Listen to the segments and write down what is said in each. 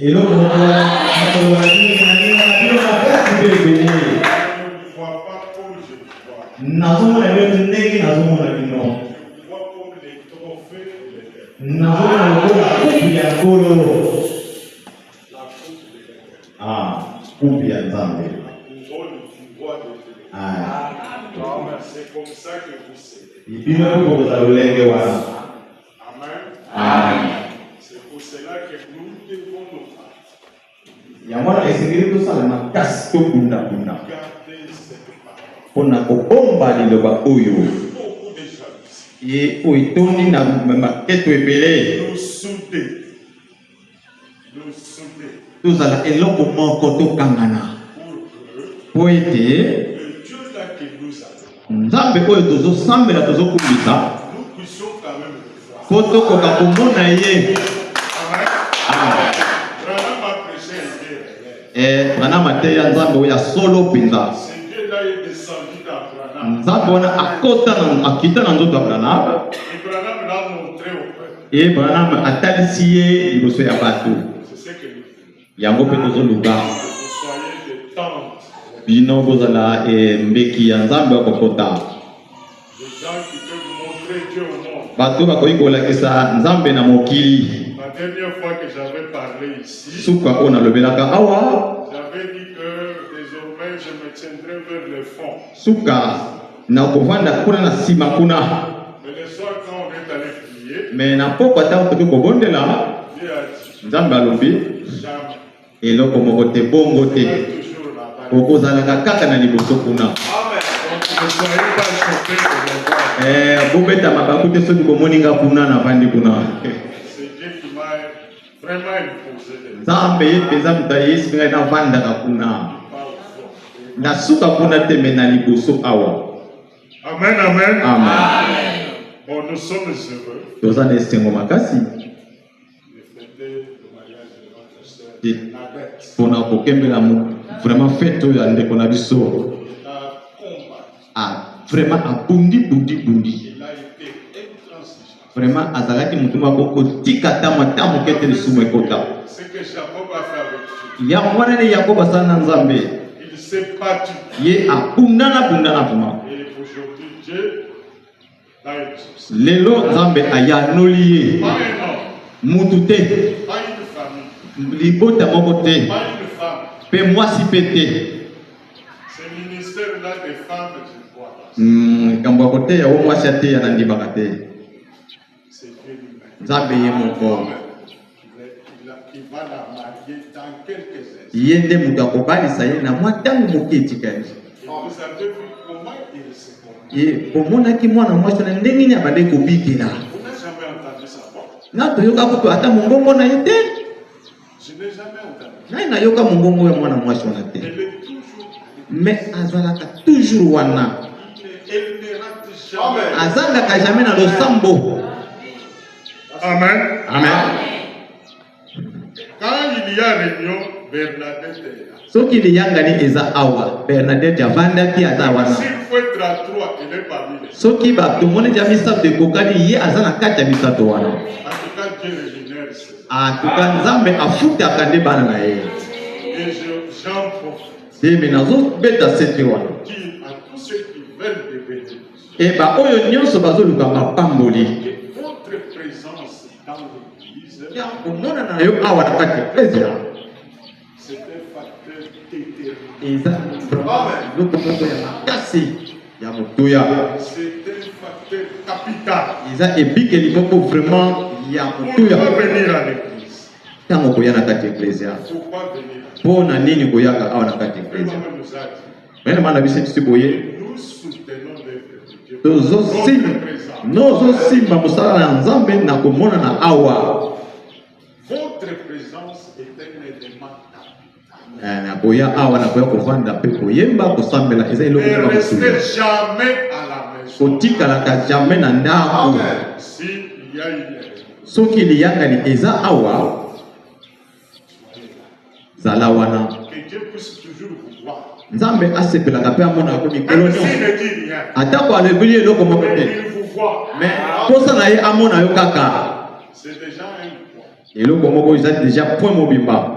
Et l'autre, c'est comme ça que vous savez. Amen. C'est pour cela que nous devons nous faire. Garder cette parole. Beaucoup de jalousie. Nous souder. Pour que le Dieu là que nous avons, nous puissions quand même le voir. Amen. Branham a prêché un Dieu. Ce Dieu là est descendu dans Branham. Et Branham l'a montré au peuple. C'est ce que nous faisons. Vous soyez des tentes. Des gens qui peuvent montrer Dieu au monde. La dernière fois que j'avais parlé ici, j'avais dit que désormais je me tiendrai vers le fond. Mais le soir quand on est allé prier, Dieu a dit, jamais. Toujours là-bas. Donc ne soyez pas choqués de me voir. C'est Dieu qui m'a vraiment imposé de le Amen, amen. Bon, nous sommes heureux de fêter le mariage de notre sœur Nabette. Vraiment fait tout yande qu'on a vu ça. Vraiment à bundi. Il a été intransigeant. Vraiment azalaki mutuma ko tikata matamu kete le sumekota. Ce que Jacob a fait avec Dieu. Ya mwana ne Yakob sana nzambe. Il s'est battu. Ye abundana vraiment. Et aujourd'hui Dieu l'a exaucé. Lelo nzambe ayanoli Pas un homme. mutute. Pas une famille. Libota mokote. Pas une femme. Pe moi si pété. Ce ministère-là des femmes, je crois. Kamba kote ya wo mwasi ate ya nandibaka te. C'est Dieu lui-même. Nzambe ye moko. Qui va la marier dans quelques instants. Yende mutu akobalisa ye na mwa ntango moke etikali. Et vous avez vu comment il se comporte. Ye omonaki mwana mwasi na ndenge nini abande kobikela. Vous n'avez jamais entendu sa voix. Na toyoka kutu ata mongongo na ye te. Je n'ai jamais entendu. Nai nayoka mongongo ya mwana mwasi wana te. Elle est toujours. Mais azalaka toujours wana. Elle ne rate jamais. Azangaka jamais na losambo. Amen. Amen. Quand il y a réunion, Bernadette est là. Soki liyangani eza awa Bernadette avandaki ata wana. S'il faut être à trois, il est parmi les. Soki ba tomone ja misato ekokani ye azana kati ya misato wana. En tout cas, Dieu rémunère ça. Atuka nzambe afutaka nde bana na ye. Et j'en profite. Ye menazo beta sete wana. Dis à tous ceux qui veulent devenir. E ba oyo nyonso bazoluka mapamboli. Votre présence dans l'église, Ya komona na yo awa na kati ya eklezia. c'est un facteur déterminant. Eza loko moko ya makasi ya motoya. C'est un facteur capital. Eza ebikeli moko vraiment ya motoya. Pourquoi venir à l'église? Tango koya na kati ya eklezia. Pourquoi venir? Pona nini koyaka awa na kati ya eklezia. Vraiment nous a dit. Mena mana biso boye. Nous soutenons l'œuvre de Dieu. Nozosimba mosala na nzambe na komona na awa. Votre présence est un élément capital. Na koya awa na koya kovanda pe koyemba kosambela eza eloko Ne ya restez mosala. jamais à la maison. Kotikalaka jamais na ndako. S'il y a une erreur, Soki liyangani eza awa zala wana. que Dieu puisse toujours vous voir. Nzambe asepelaka pe amona ko mikolo Même s'il nyonso. ne dit rien, Atako alebeli eloko moko mais te. il vous voit. Mais posa na ye amona yo kaka. C'est déjà un point. Et le Komoko, ils ont déjà point mobimba.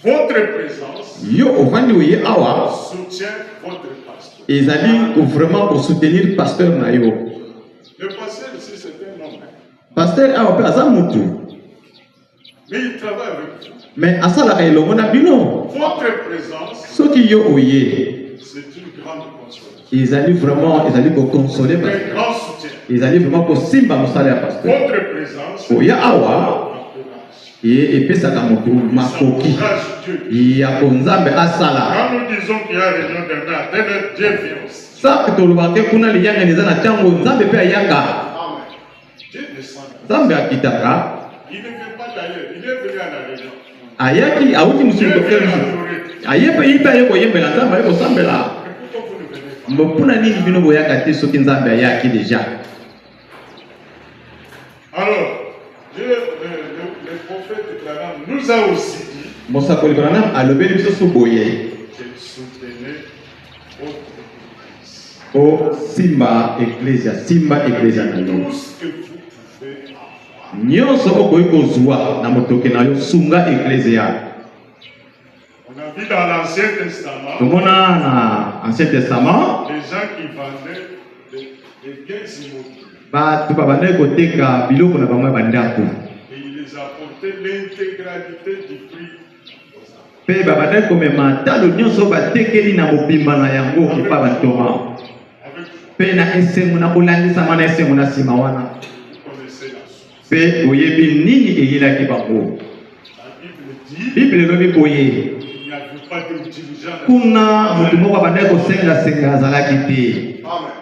Votre présence Yo, au fond de awa, soutient votre pasteur. ils allaient vraiment pour soutenir le pasteur Nayo. Le pasteur ici, c'est un homme. Pasteur awa, pe azamutu. Mais il travaille avec vous. Mais asala kailo mona bino. Votre présence, Ce qui yo oye, c'est une grande consolation. ils allaient vraiment, ils allaient pour consoler. Un grand soutien. Ils allaient vraiment pour simba musala ya pasteur. Votre présence, Oya awa, encourage. et pesa kamutu makoki. Encourage Dieu. Ya konzambe asala. Quand nous disons qu'il y a réunion demain à telle heure, Dieu vient aussi. Ça que tolobake kuna liyanga niza na tango nzambe pe ayanga. Amen. Dieu descend. Nzambe akitaka. Il ne vient pas d'ailleurs, il est venu à la réunion. Ayaki awuti Dieu musundo vient kelu. adorer. Ayepe ipe ayeko yembela nzambe ayeko sambela. Mais pourquoi vous ne venez pas? Mbona nini bino boyaka te soki nzambe ayaki déjà. Alors, Dieu, le prophète Branham nous a aussi dit Mosakoli Branham alobeli biso so boye. de soutenir votre église. O simba ecclesia na yo. Tout ce que vous pouvez avoir. Nyonso okoki kozwa na motoke na yo sunga ecclesia. On a vu dans l'Ancien Testament Tomona na Ancien Testament des gens qui vendaient des biens immobiliers. bato babandaki koteka biloko na bango ya bandako. Et il les apportait l'intégralité du prix aux enfants. Pe babandaki komema talo nyonso batekeli na mobimba na yango kipa bantoma. Avec Pe na esengo na kolandisama na esengo na nsima wana. vous connaissez la source. Pe oyebi nini eyelaki bango. La Bible dit Bible elobi boye. qu'il n'y avait pas de dirigeant. Kuna motu moko abandaki kosengasenga azalaki te. Amen.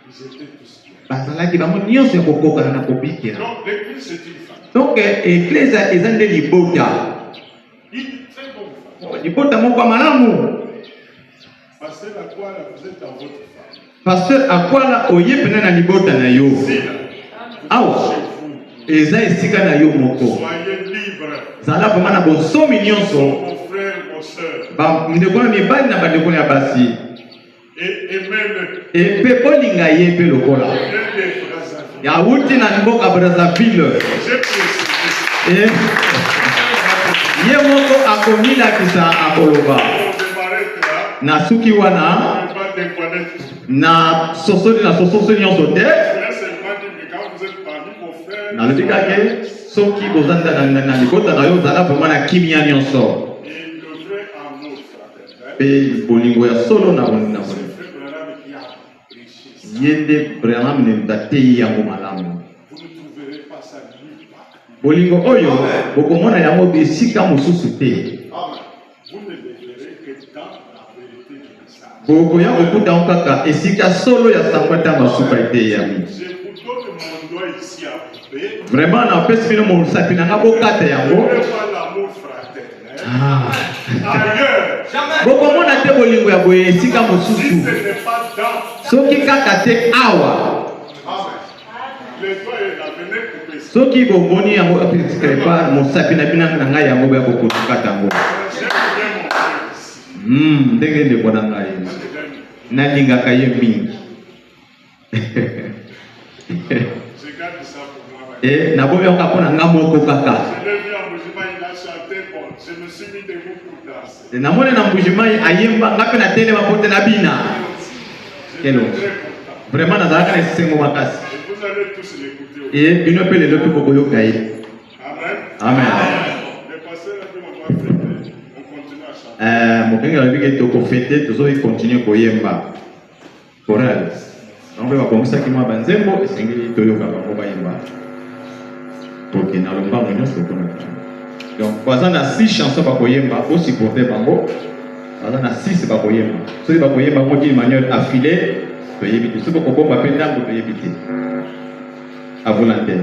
Ils étaient tous bien. Bazalaki bango nyonso ya kokokana na kobikela. Donc l'église c'est une femme. Donc eklezia eza nde libota. Une très bonne femme. Libota moko ya malamu. Pasteur Akwala, vous êtes dans votre femme. Pasteur akwala oye pena na libota na yo. Si là, Awa chez vous, eza esika na yo moko. soyez libres. Zala vraiment na bonsomi nyonso. Vos frères, vos sœurs. Bandeko na mibali na bandeko ya basi. Et aimez-le. Epe bolinga ye pe lokola. Viens des Brazzaville. Yawuti na mboka Brazzaville. J'ai précisé. Eh, ye moko akomilakisa akoloba. On démarrait là. Na suki wana On va dévoiler tout. na sosoli nyonso te. Là, c'est pas dit, mais quand vous êtes parmi vos frères, nalobi kake soki kozanda na libota na yo ozala vraimen na kimia nyonso. et le vrai amour fraternel, Pe bolingo ya solo na c'est le frère Branham qui a prêché ça. ye nde vraiment ne tatei yango malamu. Vous ne trouverez pas ça nulle part. Bolingo oyo bokomona yango esika mosusu te. Amen. Vous ne le verrez que dans la vérité du message. Bokoya kokuta ngo kaka esika solo ya sango ntango asuka eteyami. Je vous donne mon doigt ici à couper. Vraiment napesi bino mosapi na nga bokata Ne yango. pas l'amour fraternel. Ah. Ailleurs, Bokomona te bolingo ya boye esika si mosusu. ce n'est pas dans. Soki kaka te awa. Amen. Le doigt est là, venez couper ça. Soki bomoni yango prépare mosapi na bino na ngai yango ya kokota yango. J'aime bien mon frère ici. Ndenge ndeko na ngai. Je l'aime. Nalingaka ye mingi. Je garde ça pour moi. Nabomi yango mpona nga moko kaka. Je l'ai vu en Boujima, il a chanté bon. Je me suis mis debout pour danser. Namoni na mbujimai ayemba nga mpe na telema po te na bina. J'étais Hello. très content. Vraiment nazalaka na esengo makasi. Et vous allez tous l'écouter. Bino mpe lelo mpe kokoyoka ye. Amen. Amen. Le pasteur a dit on va fêter. On continue à chanter. Mokenge alobi ke tokofete tozokontinue koyemba choral. Donc babongisaki mwa banzembo esengeli toyoka bango bayemba toke na lombango nyonso mpona donc baza na 6 chanson bakoyemba osupporte bango baza na 6 bakoyemba soki bakoyemba ngo d'une manière affilée toyebi te soki okobomba mpe ntango toyebi te à volontaire.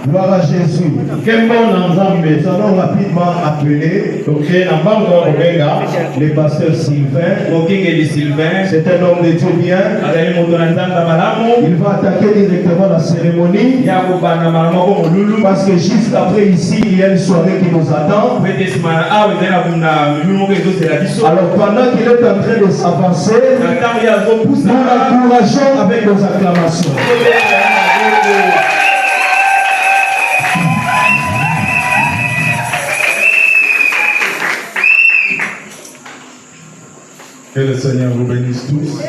Gloire à Jésus. Quel bon ensemble, nous allons rapidement appeler le pasteur Sylvain. C'est un homme de Dieu bien. Il va attaquer directement la cérémonie. Parce que juste après ici, il y a une soirée qui nous attend. Alors pendant qu'il est en train de s'avancer, nous l'encourageons avec nos acclamations. Que le Seigneur vous bénisse tous.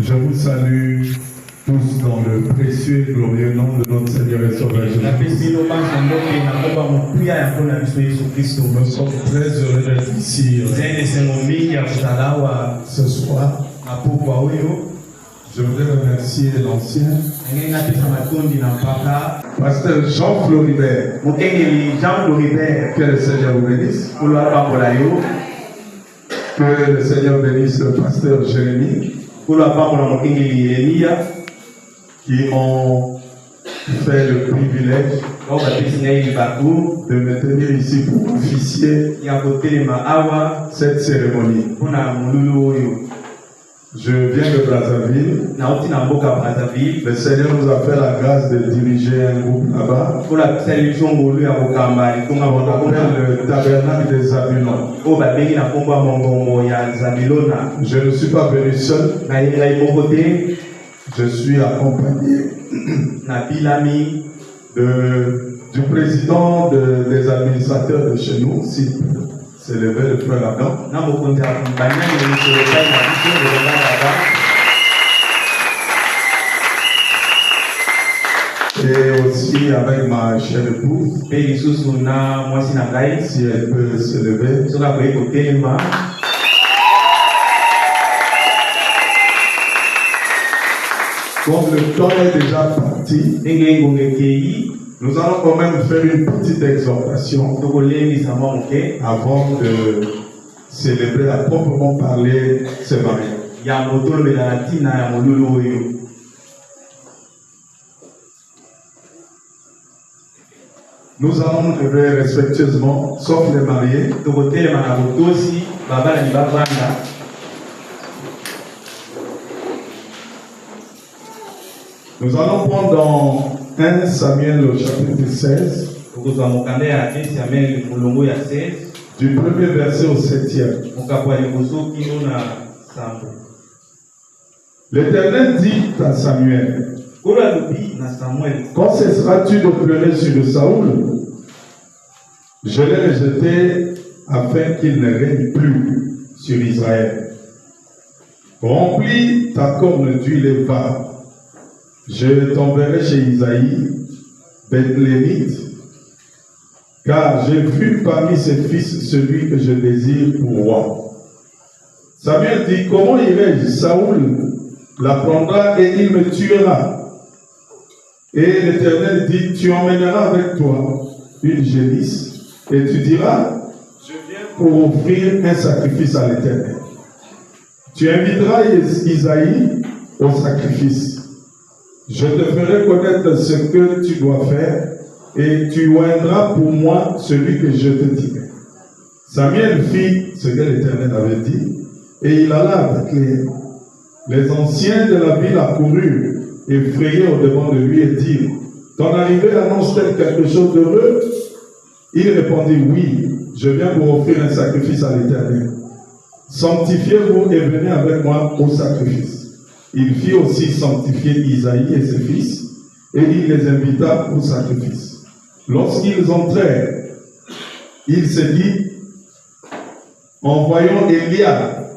Je vous salue tous dans le précieux et glorieux nom de notre Seigneur et Sauveur Jésus. Nous sommes très heureux d'être ici ce soir Je voudrais remercier l'ancien pasteur Jean Floribert. Que le Seigneur vous bénisse. Que le Seigneur bénisse le pasteur Jérémie. Qui ont fait le privilège de me tenir ici pour officier cette cérémonie. Je viens de Brazzaville. Le Seigneur nous a fait la grâce de diriger un groupe là-bas. On appelle le tabernacle des Zabulons. Je ne suis pas venu seul. Je suis accompagné du président des administrateurs de chez nous, si c'est levé le frère là-dedans. Et aussi avec ma chère épouse, si elle peut se lever. Comme le temps est déjà parti, nous allons quand même faire une petite exhortation avant de célébrer à proprement parler ce mariage. Nous allons lever respectueusement, sauf les mariés. Nous allons prendre dans 1 Samuel au chapitre 16, du premier verset au 7e. L'Éternel dit à Samuel, quand cesseras-tu de pleurer sur le Saoul? Je l'ai rejeté afin qu'il ne règne plus sur Israël. Remplis ta corne d'huile et va. Je t'enverrai chez Isaïe, Bethlémite, car j'ai vu parmi ses fils celui que je désire pour roi. Samuel dit, comment irai-je? Saoul l'apprendra et il me tuera. Et l'Éternel dit, tu emmèneras avec toi une génisse et tu diras, je viens pour offrir un sacrifice à l'Éternel. Tu inviteras Isaïe au sacrifice. Je te ferai connaître ce que tu dois faire et tu oindras pour moi celui que je te dirai. Samuel fit ce que l'Éternel avait dit et il alla avec les anciens de la ville accoururent, effrayés au-devant de lui et dirent, ton arrivée annonce-t-elle quelque chose d'heureux? Il répondit, oui, je viens pour offrir un sacrifice à l'Éternel. Sanctifiez-vous et venez avec moi au sacrifice. Il fit aussi sanctifier Isaïe et ses fils, et il les invita au sacrifice. Lorsqu'ils entrèrent, il se dit, en voyant Eliab,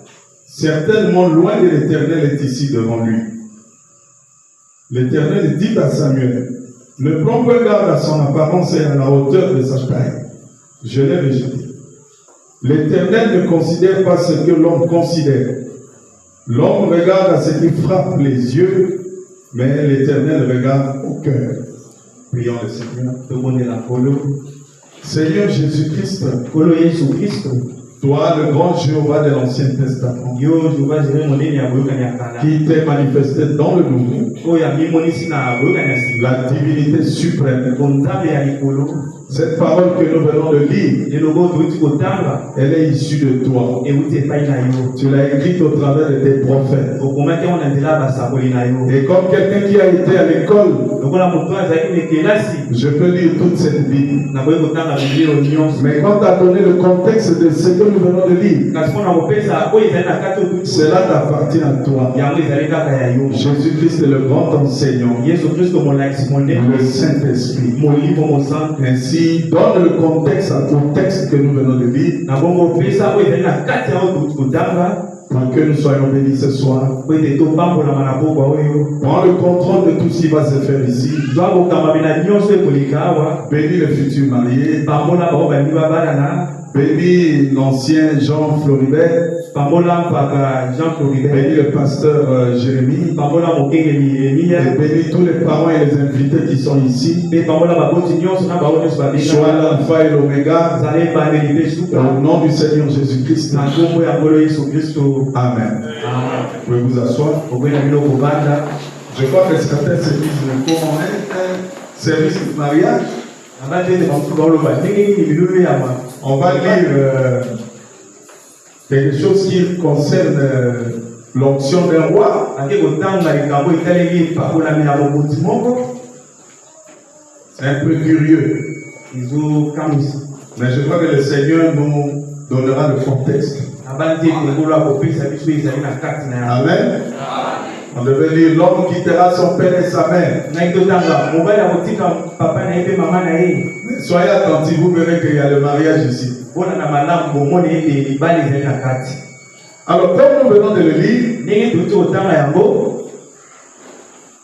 certainement loin de l'Éternel est ici devant lui. L'Éternel dit à Samuel, ne prends pas garde à son apparence et à la hauteur de sa taille. Je l'ai rejeté. L'Éternel ne considère pas ce que l'homme considère. L'homme regarde à ce qui frappe les yeux, mais l'Éternel regarde au cœur. Prions le Seigneur. Seigneur Jésus-Christ, toi, le grand Jéhovah de l'Ancien Testament, qui t'est manifesté dans le Nouveau, la divinité suprême, cette parole que nous venons de lire, elle est issue de toi. Tu l'as écrite au travers de tes prophètes. Et comme quelqu'un qui a été à l'école, je peux lire toute cette Bible. Mais quand tu as donné le contexte de ce que nous venons de lire, cela t'appartient à toi. Jésus-Christ est le grand enseignant, le Saint-Esprit. Ainsi, donne le contexte au texte que nous venons de lire, pour que nous soyons bénis ce soir. Prends le contrôle de tout ce qui va se faire ici. Bénis le futur marié. Bénis l'ancien Jean Floribert. Bénis le pasteur Jérémie. Et bénis tous les parents et les invités qui sont ici. Sois l'alpha et l'oméga. Au nom du Seigneur Jésus-Christ. Amen. Vous pouvez vous asseoir. Je crois que certains se disent, mais comment un service de mariage? On va lire quelque chose qui concerne l'onction d'un roi. C'est un peu curieux. Mais je crois que le Seigneur nous donnera le contexte. Amen. On devait lire l'homme quittera son père et sa mère. Soyez attentifs, vous verrez qu'il y a le mariage ici. Alors, comme nous venons de le lire,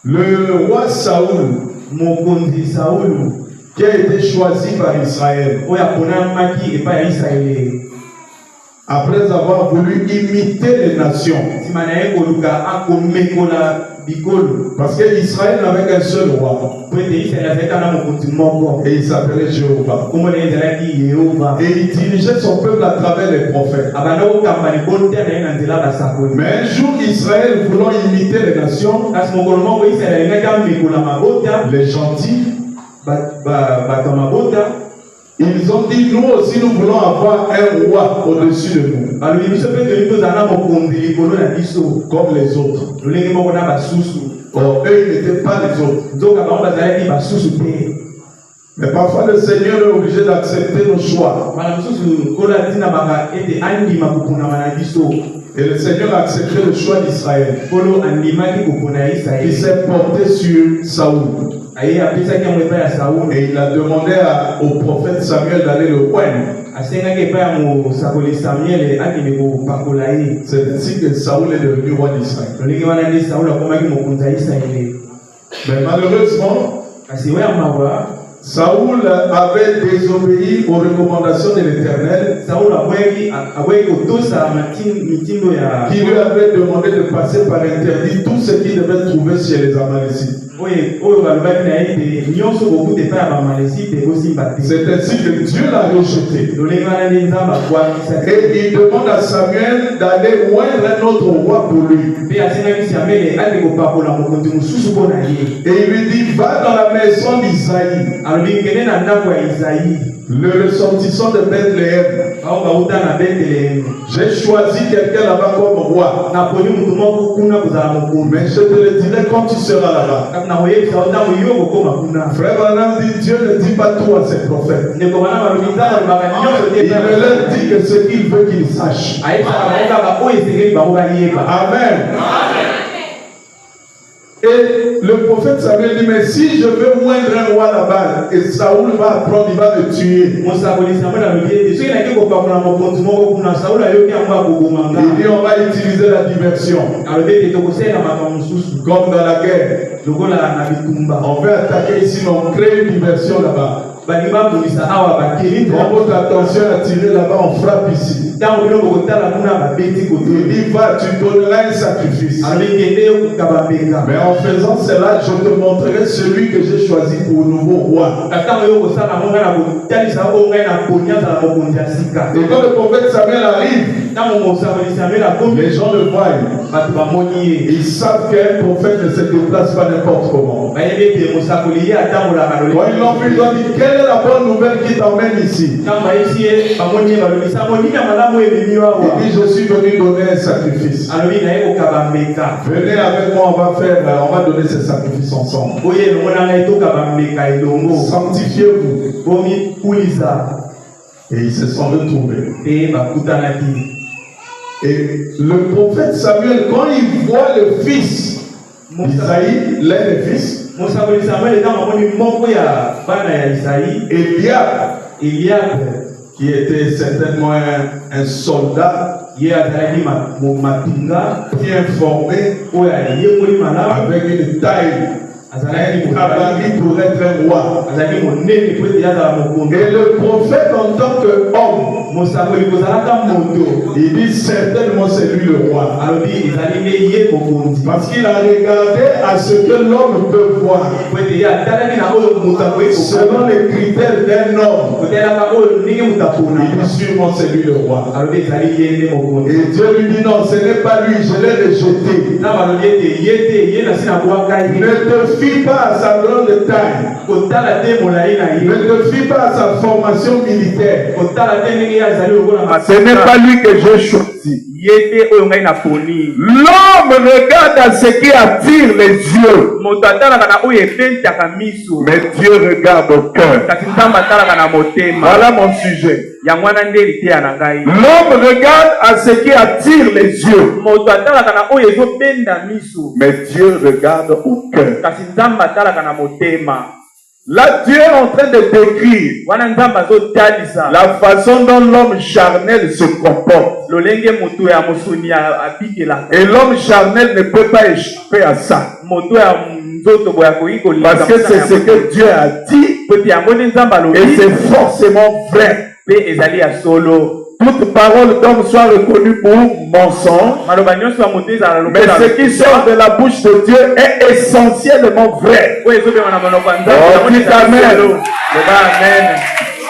le roi Saoul, qui a été choisi par Israël, après avoir voulu imiter les nations, parce qu'Israël n'avait qu'un seul roi, et il s'appelait Jéhovah, et il dirigeait son peuple à travers les prophètes. Mais un jour, Israël voulant imiter les nations, les gentils, ils ont dit, nous aussi nous voulons avoir un roi au-dessus de nous, comme les autres. Or, eux, ils n'étaient pas les autres. Mais parfois le Seigneur est obligé d'accepter nos choix. Et le Seigneur a accepté le choix d'Israël, qui s'est porté sur Saoul. Et il a demandé au prophète Samuel d'aller le oindre. C'est ainsi que Saoul est devenu roi d'Israël. Mais malheureusement, Saoul avait désobéi aux recommandations de l'Éternel, qui lui avait demandé de passer par interdit tout ce qu'il devait trouver chez les Amalécites. C'est ainsi que Dieu l'a rejeté. Et il demande à Samuel d'aller oindre un autre roi pour lui. Et il lui dit, va dans la maison d'Isaïe, le ressortissant de Bethléem. J'ai choisi quelqu'un là-bas comme roi. Mais je te le dirai quand tu seras là-bas. Frère Branham dit, Dieu ne dit pas tout à ses prophètes. Il ne leur dit que ce qu'il veut qu'ils sachent. Amen. Et le prophète Samuel dit, mais si je veux moindre un roi là-bas, et Saoul va apprendre, il va me tuer. Il dit, on va utiliser la diversion. Comme dans la guerre. On veut attaquer ici, mais on crée une diversion là-bas. Quand votre attention est attirée là-bas, on frappe ici. Il dit, va, tu donneras un sacrifice. Mais en faisant cela, je te montrerai celui que j'ai choisi pour nouveau roi. Et quand le prophète Samuel arrive, les gens le voient. Ils savent qu'un prophète ne se déplace pas n'importe comment. Quand ils l'ont vu, ils ont dit, quelle est la bonne nouvelle qui t'emmène ici? Il dit, je suis venu donner un sacrifice. Venez avec moi, on va donner ce sacrifice ensemble. Sanctifiez-vous. Et ils se sont retrouvés. Et le prophète Samuel, quand il voit le fils d'Isaïe, l'un des fils, Eliab, qui était certainement un soldat bien formé, avec une taille Abraham pour être un roi. Et le prophète en tant qu'homme, il dit certainement c'est lui le roi. Parce qu'il a regardé à ce que l'homme peut voir. Selon les critères d'un homme, il dit sûrement c'est lui le roi. Et Dieu lui dit non, ce n'est pas lui, je l'ai rejeté. Ne te fie pas à sa grande taille. Ne te fie pas à sa formation militaire. Ce n'est pas lui que j'ai choisi. L'homme regarde à ce qui attire les yeux. Mais Dieu regarde au cœur. Voilà mon sujet. L'homme regarde à ce qui attire les yeux. Mais Dieu regarde au cœur. Là, Dieu est en train de décrire la façon dont l'homme charnel se comporte. Et l'homme charnel ne peut pas échapper à ça. Parce que c'est ce que Dieu a dit. Et c'est forcément vrai. Toute parole d'homme soit reconnue pour mensonge, mais ce qui sort de la bouche de Dieu est essentiellement vrai. Oh, dites Amen.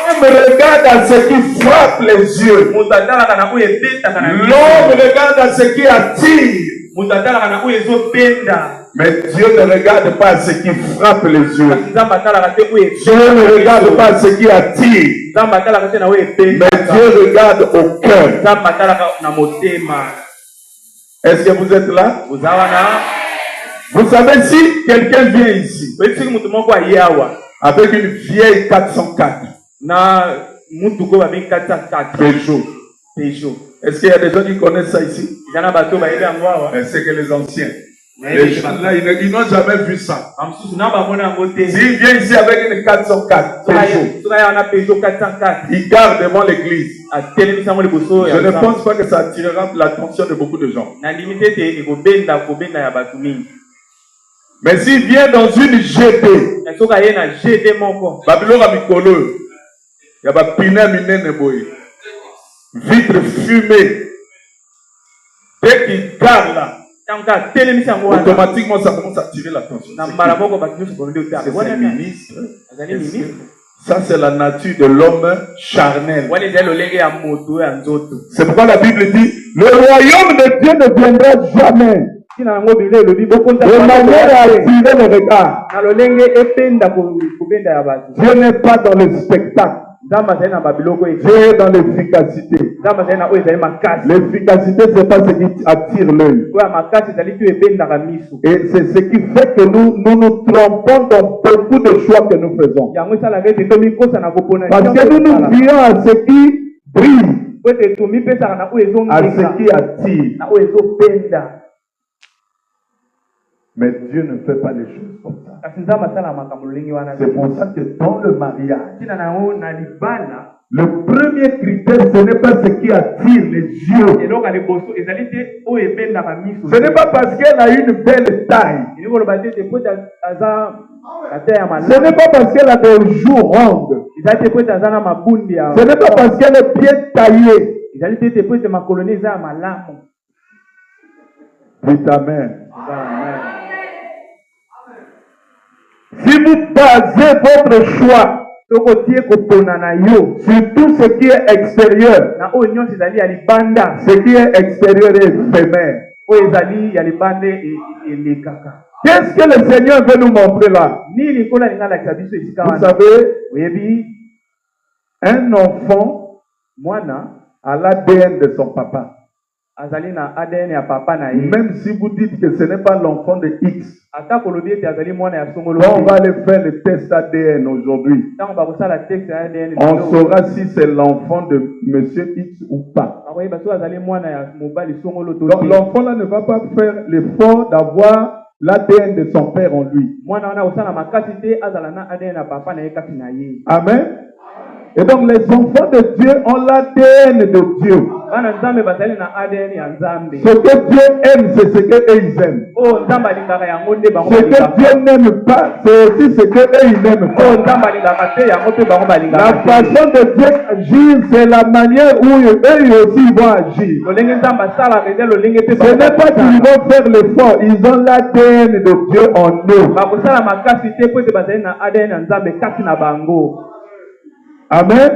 L'homme regarde à ce qui frappe les yeux. L'homme regarde à ce qui attire. Mais Dieu ne regarde pas ce qui frappe les yeux. Dieu ne regarde pas ce qui attire. Mais Dieu regarde au cœur. Est-ce que vous êtes là? Vous savez, si quelqu'un vient ici avec une vieille 404 Peugeot. Est-ce qu'il y a des gens qui connaissent ça ici? C'est que les anciens. Les gens là, ils n'ont jamais vu ça. S'il vient ici avec une 404 Peugeot, il garde devant l'église. Je ne pense pas que ça attirera l'attention de beaucoup de gens. Mais s'il vient dans une GT, Babylone a mikolo, il y a pas pina minene boy, vitre fumée. Dès qu'il garde là, automatiquement ça commence à attirer l'attention. C'est ministre. Ça c'est la nature de l'homme charnel. C'est pourquoi la Bible dit le royaume de Dieu ne viendra jamais de manière à attirer le regard. Dieu n'est pas dans le spectacle. Dieu est dans l'efficacité. L'efficacité, c'est pas ce qui attire l'œil. Et c'est ce qui fait que nous trompons dans beaucoup de choix que nous faisons. Parce que nous fions à ce qui brille, à ce qui attire. Mais Dieu ne fait pas les choses comme ça. C'est pour ça que dans le mariage, le premier critère, ce n'est pas ce qui attire les yeux. Ce n'est pas parce qu'elle a une belle taille. Ce n'est pas parce qu'elle a des joues rondes. Ce n'est pas parce qu'elle est bien taillée. Dites Amen. Si vous basez votre choix sur tout ce qui est extérieur, ce qui est extérieur est éphémère. Qu'est-ce que le Seigneur veut nous montrer là? Vous savez, un enfant a l'ADN de son papa. Même si vous dites que ce n'est pas l'enfant de X, quand on va aller faire le test ADN aujourd'hui, on saura si c'est l'enfant de monsieur X ou pas. Donc l'enfant là ne va pas faire l'effort d'avoir l'ADN de son père en lui. Amen. Et donc les enfants de Dieu ont l'ADN de Dieu. Ce que Dieu aime, c'est ce qu'eux ils aiment. Ce que Dieu n'aime pas, c'est aussi ce qu'eux ils n'aiment pas. La façon de Dieu agir, c'est la manière où eux aussi vont agir. Ce n'est pas qu'ils vont faire l'effort, ils ont l'ADN de Dieu en eux. Amen.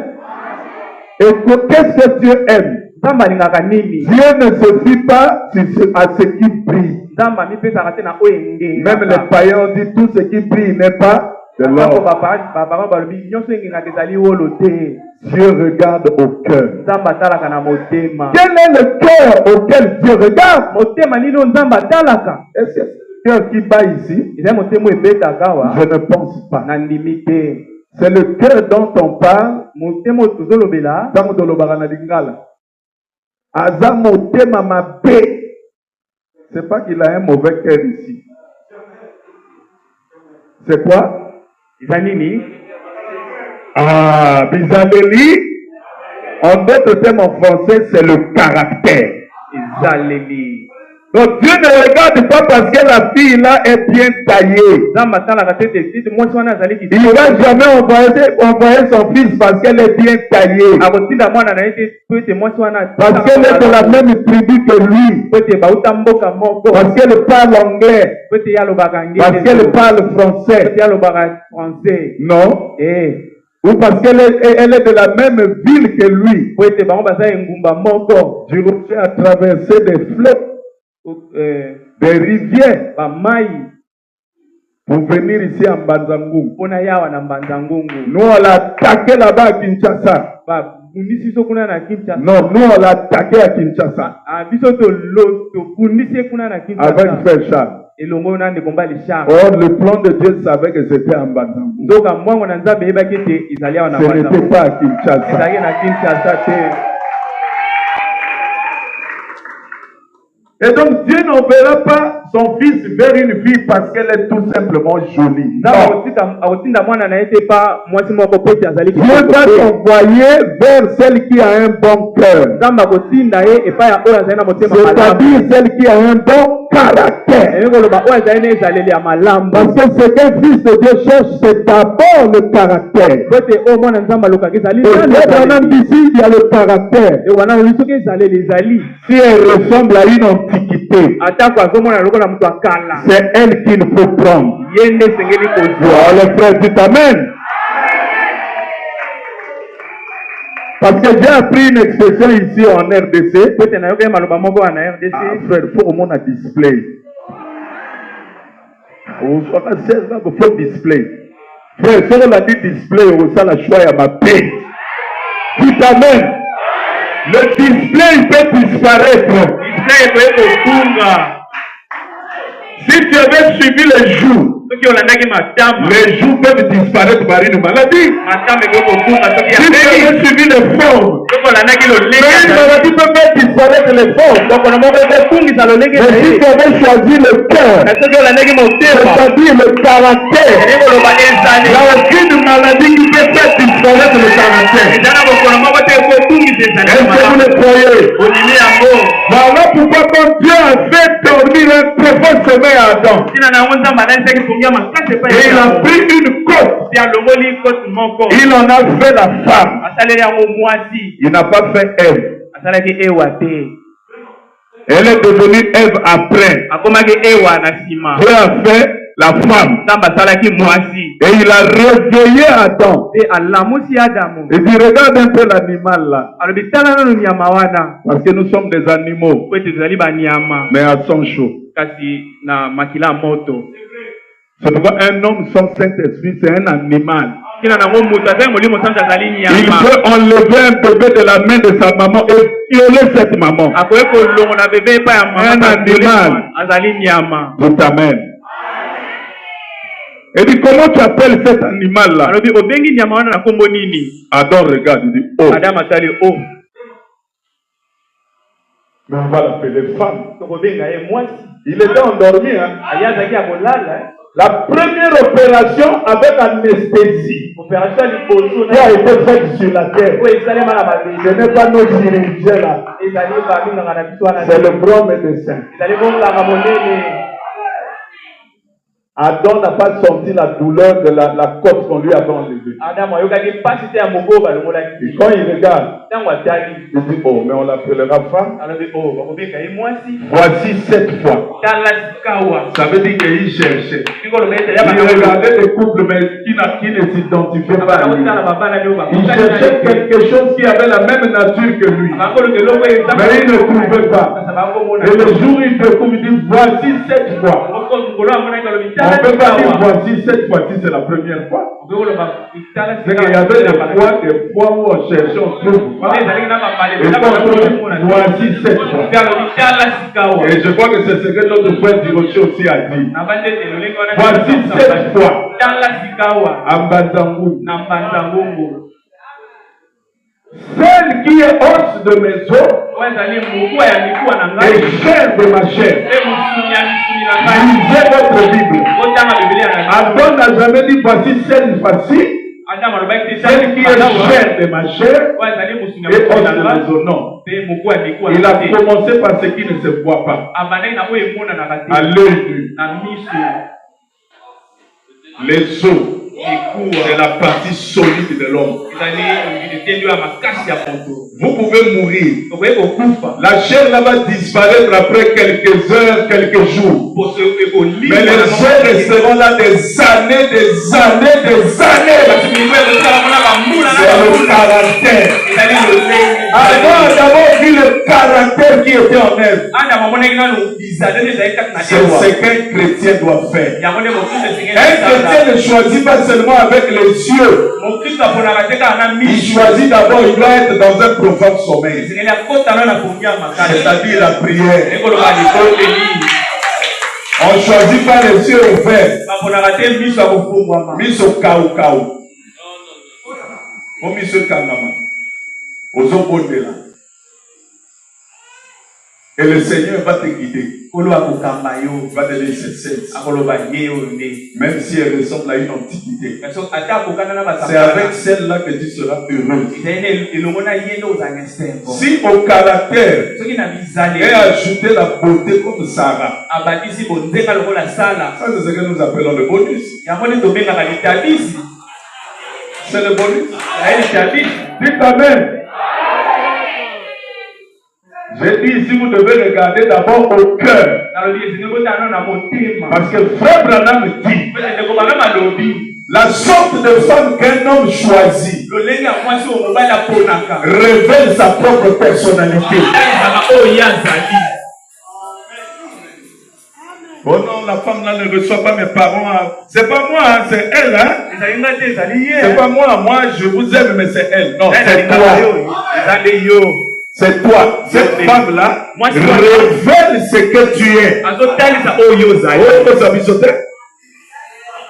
Et qu'est-ce que Dieu aime? Dieu ne se fie pas à ce qui brille. Même les païens ont dit tout ce qui brille n'est pas de l'or. Dieu regarde au cœur. Quel est le cœur auquel Dieu regarde? Est-ce que c'est le cœur qui bat ici? Je ne pense pas. C'est le cœur dont on parle. C'est pas qu'il a un mauvais cœur ici. C'est quoi? Ah, Bizaleli. En d'autres termes en français, c'est le caractère. Donc Dieu ne regarde pas parce que la fille là est bien taillée. Il ne va jamais envoyer son fils parce qu'elle est bien taillée. Parce qu'elle est de la même tribu que lui. Parce qu'elle parle anglais. Parce qu'elle parle français. Non. Ou parce qu'elle est de la même ville que lui. Dieu a traversé des fleuves. Des rivières pour venir ici à Mbanzangungu. Nous on l'a attaqué là-bas à Kinshasa. Non, nous on l'a attaqué à Kinshasa. Avec Frère Charles. Or le plan de Dieu savait que c'était à Mbanzangungu. Ce n'était pas à Kinshasa. Et donc Dieu n'enverra pas son fils vers une fille parce qu'elle est tout simplement jolie. Non. Dieu va t'envoyer vers celle qui a un bon cœur. C'est-à-dire celle qui a un bon caractère. Parce que ce qu'un fils de Dieu cherche, c'est d'abord le caractère. Et dans ici, il y a le caractère. Si elle ressemble à une antiquité, c'est elle qu'il faut prendre. Le frère dit Amen. Parce que j'ai appris une expression ici en RDC. Frère, il faut au moins un display. Il faut display. Frère, si on a dit display, on a la choix à ma paix. Dit Amen. Le display peut disparaître. Si tu avais suivi les jours, les jours peuvent disparaître par une maladie. Si tu avais suivi les formes, une maladie peut pas disparaître les formes. Mais si tu avais choisi le cœur, c'est-à-dire le caractère, il n'y a aucune maladie qui peut faire disparaître le caractère. Est-ce que vous le croyez? Voilà pourquoi quand Dieu a fait dormir un profond sommeil à Adam, et il a pris une côte, il en a fait la femme. Il n'a pas fait Ève. Elle est devenue Ève après. Dieu a fait la femme. Et il a réveillé Adam. Il dit regarde un peu l'animal là. Parce que nous sommes des animaux. Mais à son chaud. C'est pourquoi un homme sans Saint-Esprit, c'est un animal. Il peut enlever un bébé de la main de sa maman et violer cette maman. Un animal. Tout amen. Et dit comment tu appelles cet animal là? Adam regarde, il dit oh. Mais on va l'appeler femme. Il était endormi. Hein? La première opération avec anesthésie qui a été faite sur la terre, ce n'est pas nos chirurgiens là, c'est le grand médecin. Adam n'a pas senti la douleur de la côte qu'on lui avait enlevée. Et quand il regarde, il dit, oh, mais on l'appellera femme. Voici 7 fois. Ça veut dire qu'il cherchait. Il regardait des couples mais qui ne s'identifiaient pas à lui. Il cherchait quelque chose qui avait la même nature que lui. Mais il ne trouvait pas. Et le jour où il découvre, il dit, voici 7 fois. On ne peut pas dire voici 7 fois si c'est la première fois. C'est qu'il y avait des fois où on cherchait, on trouve pas. Et quand on trouve, voici 7 fois. Et je crois que c'est ce que notre frère Diroché aussi a dit. Voici 7 fois. Ambanzangu. Celle qui est os de mes os et chair de ma chair. Lisez votre Bible. Adam n'a jamais dit voici celle facile. Celle qui est chair de ma chair et os de mes os. Non. Il a commencé par ce qui ne se voit pas. À l'œil nu. Les os. C'est la partie solide de l'homme. Vous pouvez mourir. La chair là-bas disparaître après quelques heures, quelques jours. Mais les gens resteront là des années, des années, des années. C'est le caractère. Alors d'abord vu le caractère qui était en elle. C'est ce qu'un chrétien doit faire. Un chrétien ne choisit pas seulement avec les yeux. Il choisit d'abord, il doit être dans un profond sommeil. C'est-à-dire la prière. On ne choisit pas les yeux ouverts. Mis au kaou. On mis au kangama. Aux obondela. Et le Seigneur va te guider. Va te laisser cesse. Même si elle ressemble à une antiquité. C'est avec celle-là que tu seras heureux. Si au caractère est ajouté la beauté comme Sarah, ça c'est ce que nous appelons le bonus. C'est le bonus. Dites amen. J'ai dit ici, vous devez regarder d'abord au cœur. Parce que Frère Branham dit la sorte de femme qu'un homme choisit révèle sa propre personnalité. Oh non, la femme là ne reçoit pas mes parents. C'est pas moi, hein, c'est elle. Hein? C'est pas moi, je vous aime, mais c'est elle. Non, c'est toi. C'est toi. Cette femme-là révèle ce que tu es.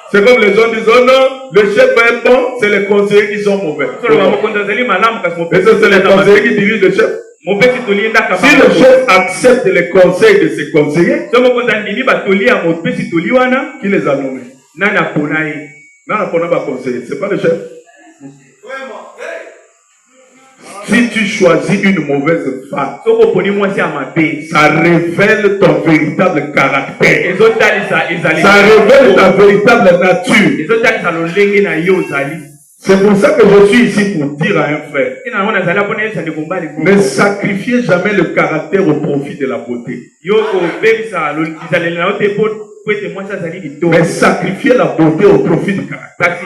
C'est comme les gens disent, oh non, le chef est bon, c'est les conseillers qui sont mauvais. Et c'est les conseillers qui dirigent le chef. Si le chef accepte les conseils de ses conseillers, qui les a nommés? Nana Pona va conseiller, c'est pas le chef. Si tu choisis une mauvaise femme, ça révèle ton véritable caractère. Ça révèle ta véritable nature. C'est pour ça que je suis ici pour dire à un frère, ne sacrifiez jamais le caractère au profit de la beauté. Mais sacrifier la beauté au profit du caractère.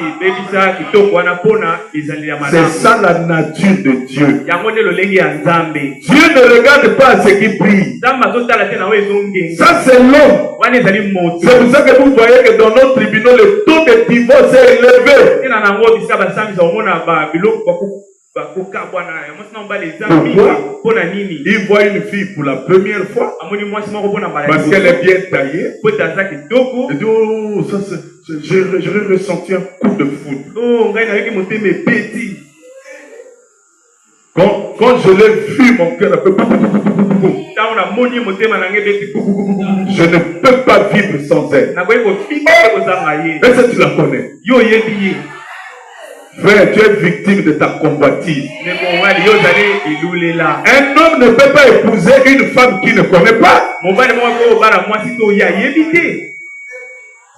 C'est ça la nature de Dieu. Dieu ne regarde pas ce qui brille. Ça c'est l'homme. C'est pour ça que vous voyez que dans nos tribunaux le taux de divorce est élevé. Pourquoi? Il voit une fille pour la première fois parce qu'elle est bien taillée. Et dit, oh, ça j'aurais ressenti un coup de foudre. Quand je l'ai vu, mon cœur a fait... Je ne peux pas vivre sans elle. Est-ce que tu la connais? Frère, tu es victime de ta convoitise. Un homme ne peut pas épouser une femme qu'il ne connaît pas.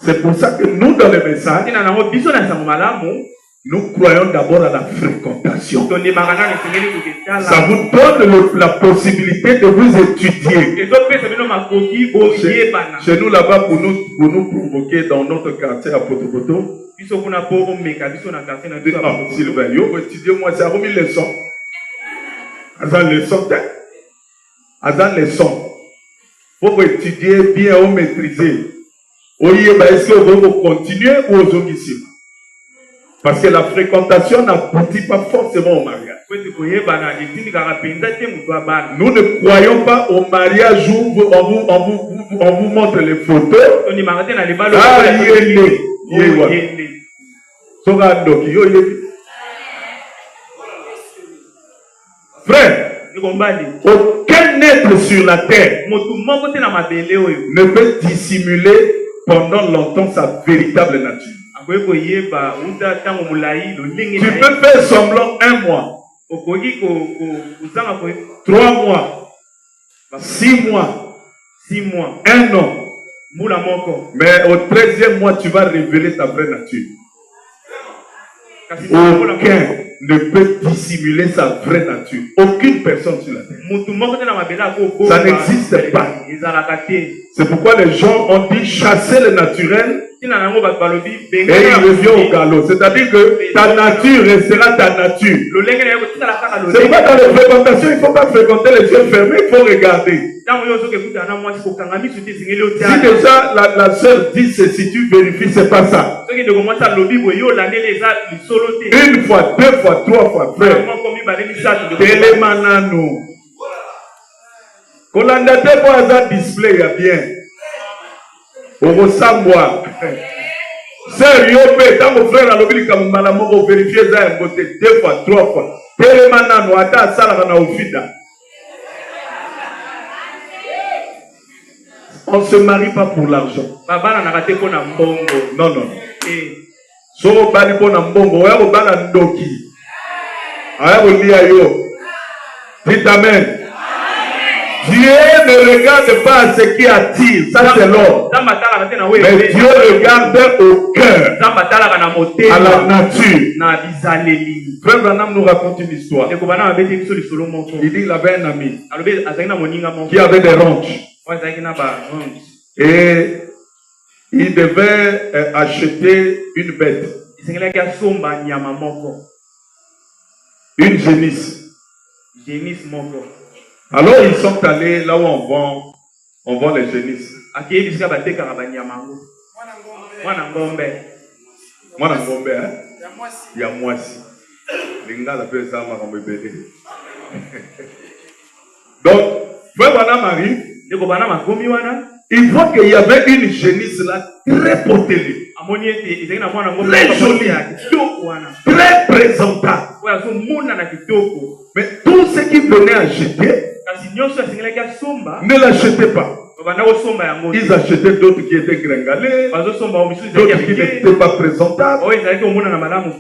C'est pour ça que nous, dans le message, nous croyons d'abord à la fréquentation. Ça vous donne la possibilité de vous étudier. Chez nous là-bas, pour nous provoquer dans notre quartier à Potopoto, Sylvain, étudiez-moi, c'est remis leçon. Azan leçon. Pour étudier bien ou maîtriser. Est-ce que vous voulez continuer ou aux autres ici? Parce que la fréquentation n'aboutit pas forcément au mariage. Nous ne croyons pas au mariage où on vous montre les photos. Frère, aucun être sur la terre ne peut dissimuler pendant longtemps sa véritable nature. Tu peux faire semblant 1 mois, 3 mois, 6 mois, 1 an. Mais au 13e mois, tu vas révéler ta vraie nature. Aucun ne peut dissimuler sa vraie nature. Aucune personne sur la terre. Ça n'existe pas. C'est pourquoi les gens ont dit chasser le naturel et il revient au galop. C'est-à-dire que ta nature restera ta nature. C'est pourquoi dans les fréquentations, il ne faut pas fréquenter les yeux fermés, il faut regarder. Si déjà la sœur dit ceci, tu vérifies, c'est pas ça. 1 fois, 2 fois, 3 fois, frère. Télémanano. Kolandate pour un display, il y a bien. Au savoir. Sérieux, tant mon frère a l'obligé comme malamon pour vérifier ça, 2 fois, 3 fois. Télémanano, ata salana au fida. On ne se marie pas pour l'argent. Non, non. So bali pona mbongo, oya bana ndoki. Aya bolia yo. Dites amen. Dieu ne regarde pas ce qui attire, ça c'est l'homme. Mais Dieu regarde au cœur, à la nature. Frère Branham nous raconte une histoire. Il dit qu'il avait un ami qui avait des ronces. Et il devait acheter une bête. Une génisse. Alors ils sont allés là où on vend les génisses. Moi ngombe hein? Il y a moi aussi. Donc, frère Branham arrive. Il voit qu'il y avait une génisse là très potée. Très jolie. Très présentable. Mais tous ceux qui venaient acheter ne l'achetaient pas. Ils achetaient d'autres qui étaient gringalés, d'autres qui n'étaient pas présentables.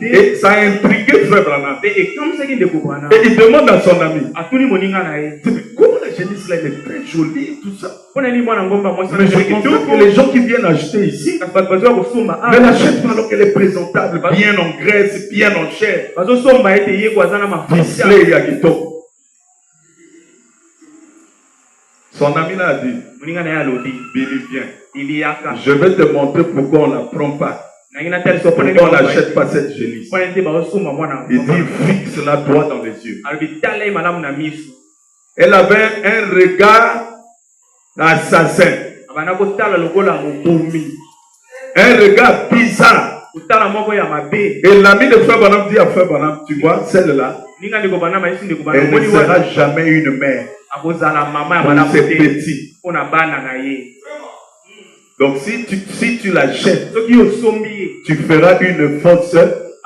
Et ça a intrigué Frère Branham. Et il demande à son ami, comment la génisse là elle est très jolie, tout ça. Mais je comprends que les gens qui viennent acheter ici ne l'achètent pas alors qu'elle est présentable, bien en graisse, bien en chair. Son ami là a dit, Billy, viens. Je vais te montrer pourquoi on ne la prend pas. Pourquoi on n'achète pas cette génisse. Il dit, fixe-la droit dans les yeux. Elle avait un regard assassin. Un regard bizarre. Et l'ami de Frère Branham dit à Frère Branham, tu vois, celle-là, elle ne sera jamais une mère. Pour ses petits. Donc si tu l'achètes, tu feras une fausse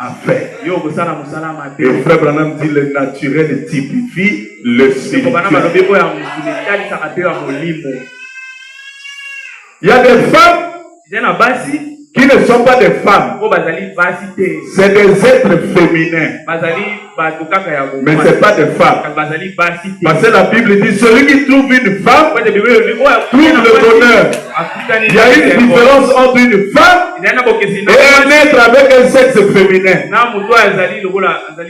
à faire. Et frère Branham dit le naturel typifie le spirituel. Il y a des femmes qui ne sont pas des femmes. C'est des êtres féminins. Mais ce n'est pas des femmes. Parce que la Bible dit celui qui trouve une femme trouve le bonheur. Il y a une différence entre une femme et un être avec un sexe féminin.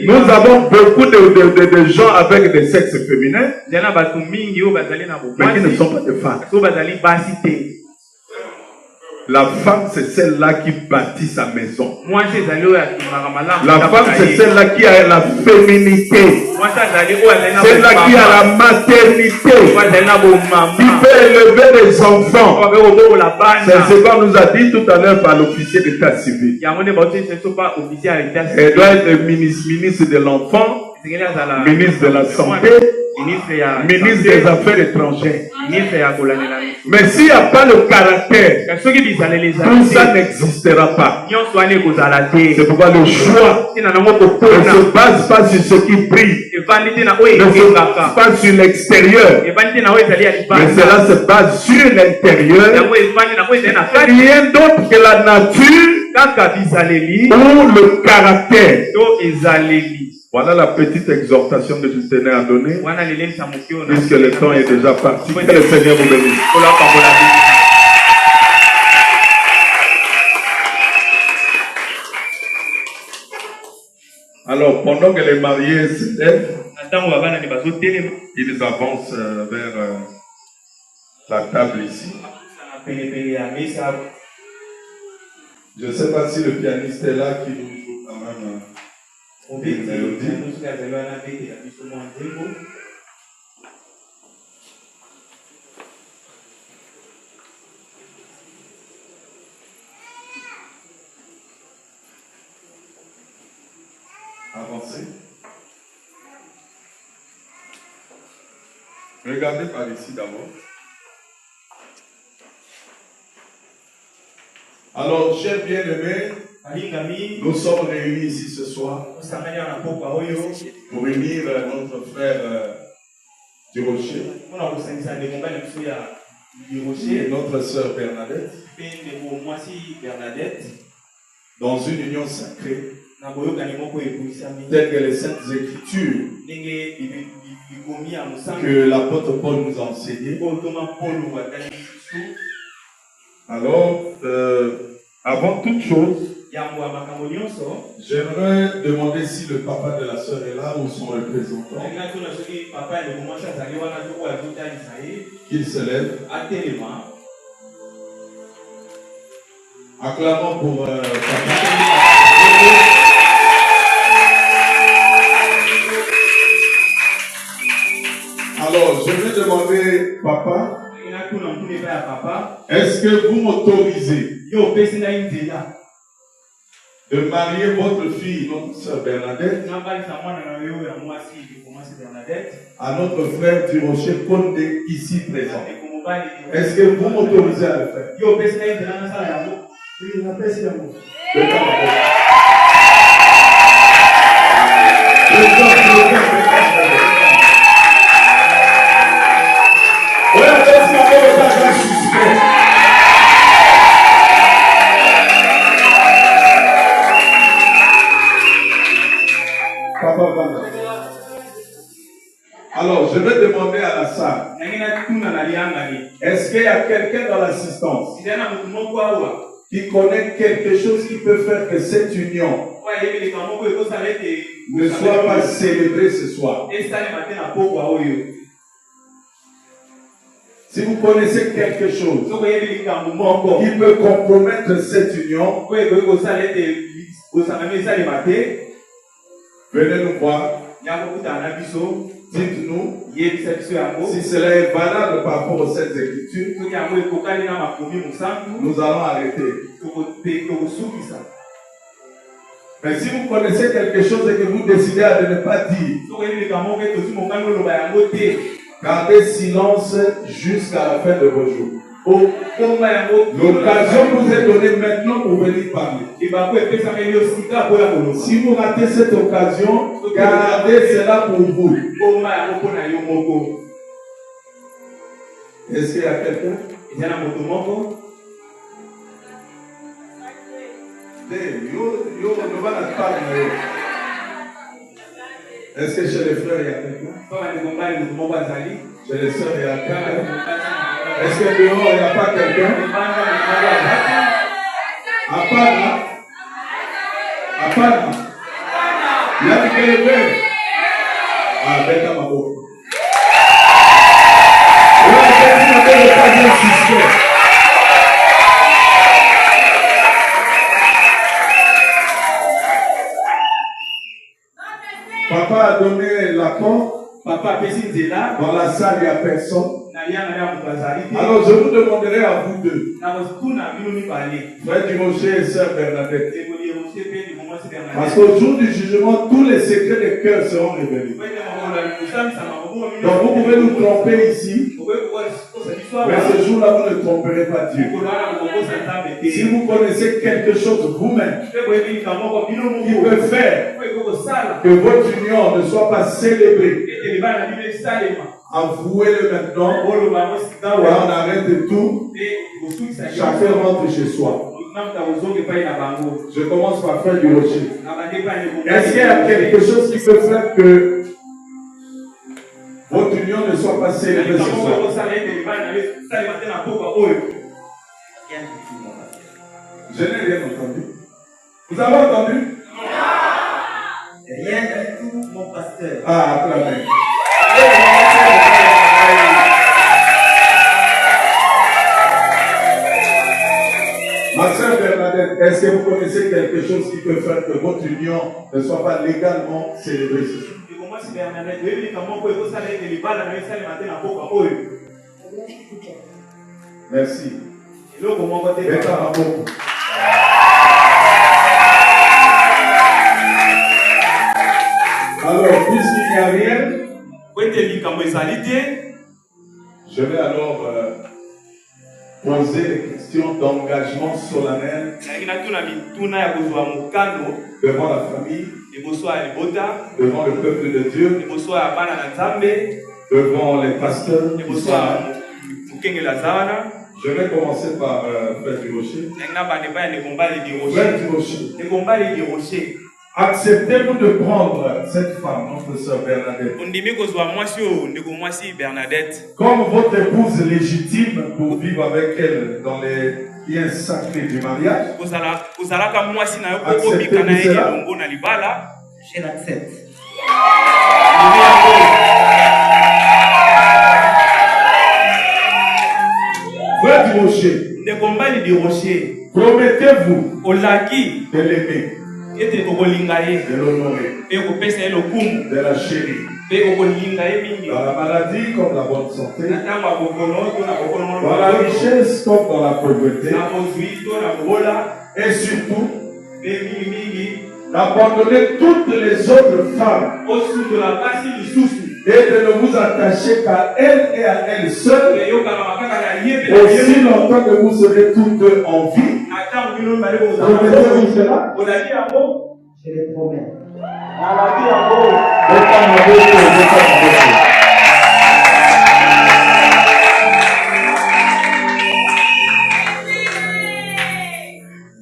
Nous avons beaucoup de gens avec des sexes féminins, mais qui ne sont pas des femmes. La femme, c'est celle-là qui bâtit sa maison. La femme, c'est celle-là qui a la féminité. Celle-là qui a la maternité. Qui peut élever des enfants. C'est ce qu'on nous a dit tout à l'heure par l'officier d'état civil. Elle doit être ministre de l'enfant, ministre de la santé, ministre des Affaires étrangères. Mais s'il n'y a pas le caractère, tout ça n'existera pas. C'est pourquoi le choix ne se base pas sur ce qui brille, ne se base pas sur l'extérieur, mais cela se base sur l'intérieur. Rien d'autre que la nature ou le caractère. Voilà la petite exhortation que je tenais à donner, puisque le temps est déjà parti. Que le Seigneur vous bénisse. Alors, pendant que les mariés se lèvent, ils avancent vers la table ici. Je ne sais pas si le pianiste est là qui nous joue quand même. Avancez. Regardez par ici d'abord. Alors, chers bien-aimés, nous sommes réunis ici ce soir pour unir notre frère du Rocher et notre sœur Bernadette dans une union sacrée telle que les Saintes Écritures que l'apôtre Paul nous a enseigné. Alors, avant toute chose, j'aimerais demander si le papa de la sœur est là ou son représentant. Qu'il se lève. Acclamons pour papa. Alors, je vais demander, papa, est-ce que vous m'autorisez de marier votre fille, notre sœur Bernadette, à notre frère du Rocher Conde ici présent? Est-ce que vous m'autorisez à le faire? Alors, je vais demander à la salle, est-ce qu'il y a quelqu'un dans l'assistance qui connaît quelque chose qui peut faire que cette union ne soit pas célébrée ce soir? Si vous connaissez quelque chose qui peut compromettre cette union, venez nous voir. Dites-nous si cela est valable par rapport aux Saintes Écritures. Nous allons arrêter. Mais si vous connaissez quelque chose et que vous décidez de ne pas dire, gardez silence jusqu'à la fin de vos jours. L'occasion vous est donnée maintenant pour venir parler. Si vous ratez cette occasion, gardez cela pour vous. Est-ce qu'il y a quelqu'un? Est-ce que chez les frères il y a quelqu'un? Chez les sœurs il y a quelqu'un? Est-ce que dehors il n'y a pas quelqu'un? Apana? Il y a quelqu'un? Ah, bête à ma boue. Papa a donné l'accord. Papa dans la salle, il n'y a personne. Alors je vous demanderai à vous deux, Frère Durocher et Sœur Bernadette, parce qu'au jour du jugement, tous les secrets des cœurs seront révélés. Donc vous pouvez nous tromper ici, mais ce jour-là, vous ne tromperez pas Dieu. Si vous connaissez quelque chose vous-même qui peut faire que votre union ne soit pas célébrée, avouez-le maintenant, et on arrête tout, chacun rentre chez soi. Je commence par Frère Durocher. Est-ce qu'il y a quelque chose qui peut faire que votre union ne soit pas célébrée ce soir? Je n'ai rien entendu. Vous avez entendu? Rien du tout, mon pasteur. Ah, acclamez. Ma sœur Bernadette, est-ce que vous connaissez quelque chose qui peut faire que votre union ne soit pas légalement célébrée ce soir? Merci. Alors, puisqu'il n'y a rien, je vais alors poser des questions d'engagement solennel devant la famille, devant le peuple de Dieu, devant les pasteurs qui sont là. Je vais commencer par Frère Durocher. Frère Durocher, acceptez-vous de prendre cette femme, notre sœur Bernadette, comme votre épouse légitime pour vivre avec elle dans les liens sacrés du mariage? Acceptez-vous cela? Je l'accepte. Frère Durocher, promettez-vous de l'aimer, de l'honorer, de la chérir, dans la maladie comme la bonne santé, dans la richesse comme dans la pauvreté, et surtout d'abandonner toutes les autres femmes et de ne vous attacher qu'à elle et à elle seule, aussi longtemps que vous serez toutes deux en vie. Promettez-vous cela? Je le promets.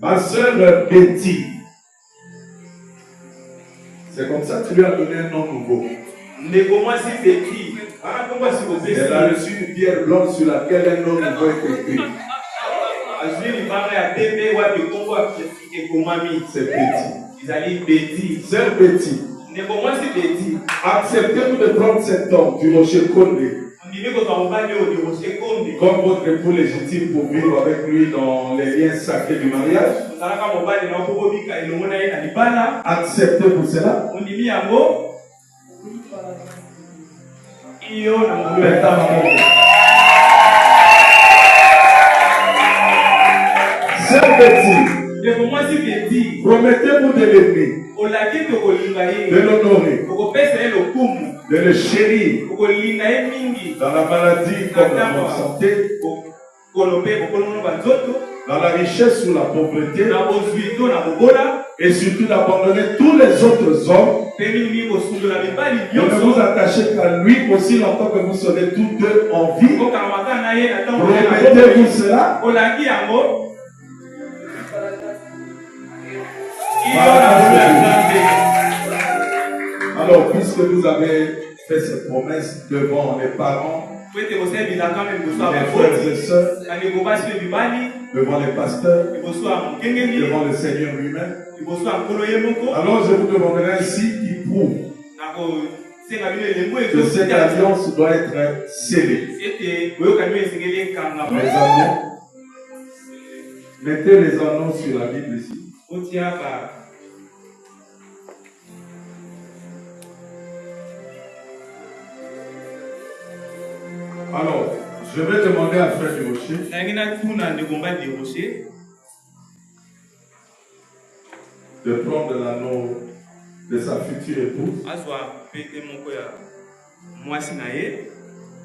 Ma sœur Betty, c'est comme ça que tu lui as donné un nom nouveau. Elle a reçu une pierre blanche sur laquelle un nom nouveau est écrit. C'est Betty. Sœur Betty, acceptez-vous de prendre cet homme du Rocher Condé comme votre époux légitime pour vivre avec lui dans les liens sacrés du mariage? Acceptez-vous cela? Sœur Betty, promettez-vous de l'aimer, de l'honorer, de le chérir dans la maladie comme dans la bonne santé, dans la richesse ou la pauvreté, et surtout d'abandonner tous les autres hommes, de ne vous attacher qu'à lui aussi longtemps que vous serez tous deux en vie. Promettez-vous cela? Alors, puisque vous avez fait cette promesse devant les parents, les frères et sœurs, devant les pasteurs, devant le Seigneur lui-même, alors je vous demanderai ainsi qui prouve que cette alliance doit être scellée. Les anneaux, mettez les anneaux sur la Bible ici. Alors, je vais demander à Frère du Rocher de prendre l'anneau de sa future épouse.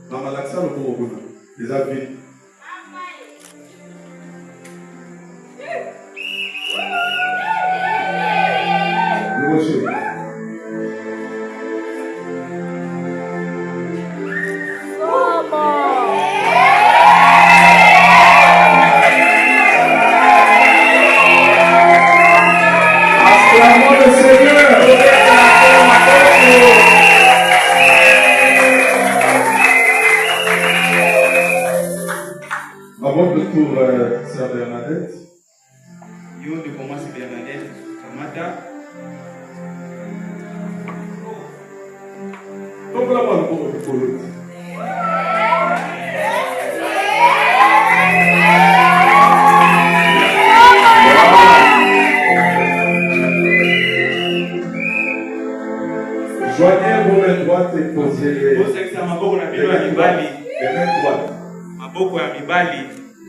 Dans Malaxa, le Bourgogne, les avis. Le Rocher. Avant de tour, Sœur Bernadette. Donc là, on va joignez vos mains droites et posez les mains droites.